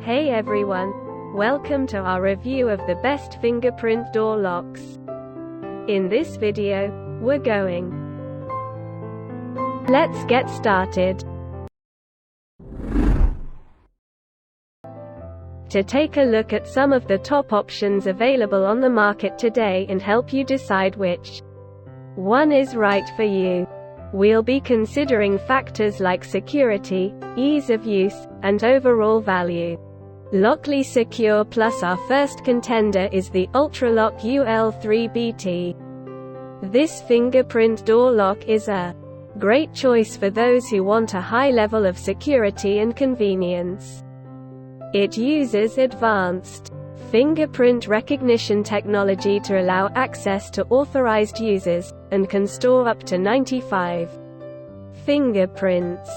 Hey everyone! Welcome to our review of the best fingerprint door locks. In this video, we're going. Let's get started. To take a look at some of the top options available on the market today and help you decide which one is right for you. We'll be considering factors like security, ease of use, and overall value. Lockly Secure Plus. Our first contender is the UltraLock UL3BT. This fingerprint door lock is a great choice for those who want a high level of security and convenience. It uses advanced fingerprint recognition technology to allow access to authorized users, and can store up to 95 fingerprints.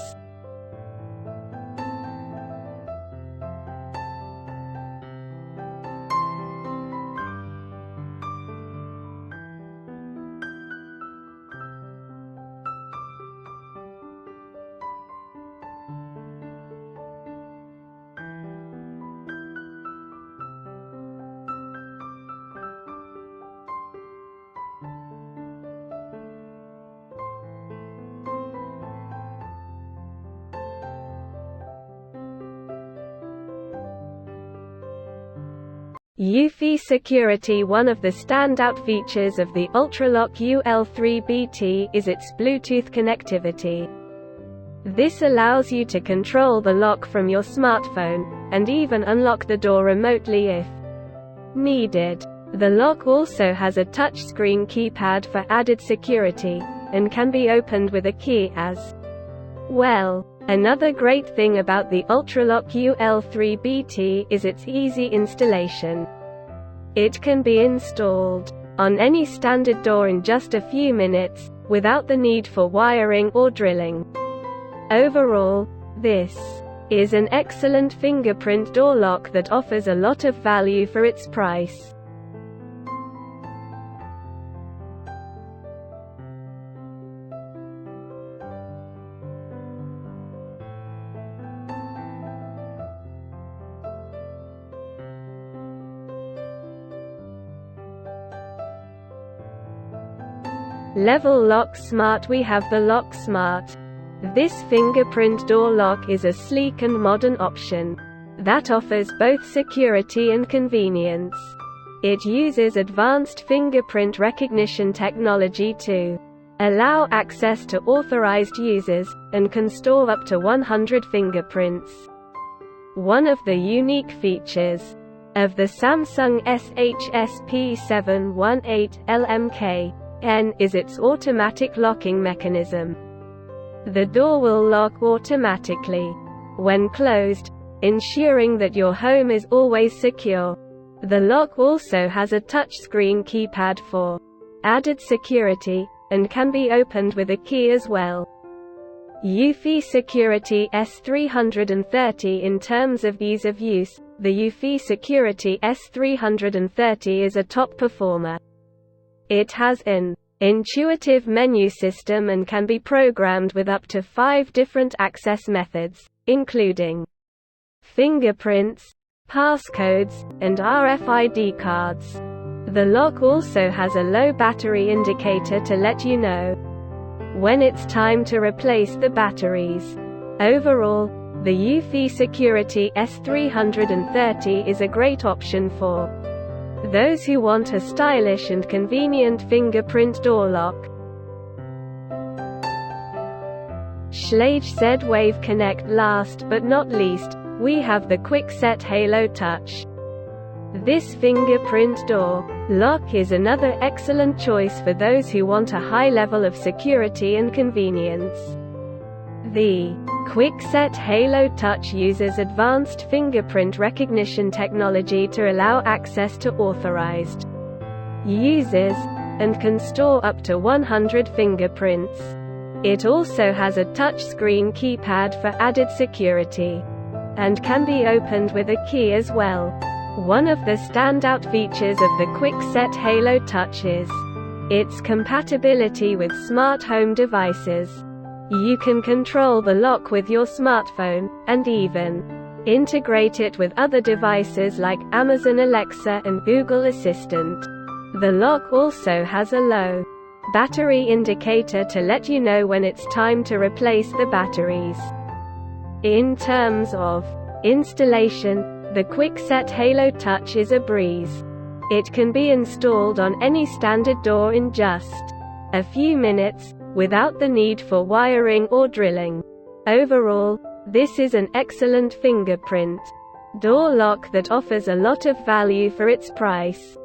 Eufy Security. One of the standout features of the UltraLock UL3BT is its Bluetooth connectivity. This allows you to control the lock from your smartphone, and even unlock the door remotely if needed. The lock also has a touchscreen keypad for added security, and can be opened with a key as well. Another great thing about the UltraLock UL3BT is its easy installation. It can be installed on any standard door in just a few minutes, without the need for wiring or drilling. Overall, this is an excellent fingerprint door lock that offers a lot of value for its price. Level Lock Smart. We have the Lock Smart. This fingerprint door lock is a sleek and modern option that offers both security and convenience. It uses advanced fingerprint recognition technology to allow access to authorized users, and can store up to 100 fingerprints. One of the unique features of the Samsung SCHLAGE is its automatic locking mechanism. The door will lock automatically when closed, ensuring that your home is always secure. The lock also has a touchscreen keypad for added security, and can be opened with a key as well. Eufy Security S330. In terms of ease of use, the Eufy Security S330 is a top performer. It has an intuitive menu system and can be programmed with up to 5 different access methods, including fingerprints, passcodes, and RFID cards. The lock also has a low battery indicator to let you know when it's time to replace the batteries. Overall, the Eufy Security S330 is a great option for those who want a stylish and convenient fingerprint door lock. SCHLAGE Z-Wave Connect. Last but not least, we have the Quickset Halo Touch. This fingerprint door lock is another excellent choice for those who want a high level of security and convenience. The Quickset Halo Touch uses advanced fingerprint recognition technology to allow access to authorized users, and can store up to 100 fingerprints. It also has a touchscreen keypad for added security, and can be opened with a key as well. One of the standout features of the Quickset Halo Touch is its compatibility with smart home devices. You can control the lock with your smartphone, and even Integrate it with other devices like Amazon Alexa and Google Assistant. The lock also has a low battery indicator to let you know when it's time to replace the batteries. In terms of installation, the Quickset Halo Touch is a breeze. It can be installed on any standard door in just a few minutes, without the need for wiring or drilling. Overall, this is an excellent fingerprint door lock that offers a lot of value for its price.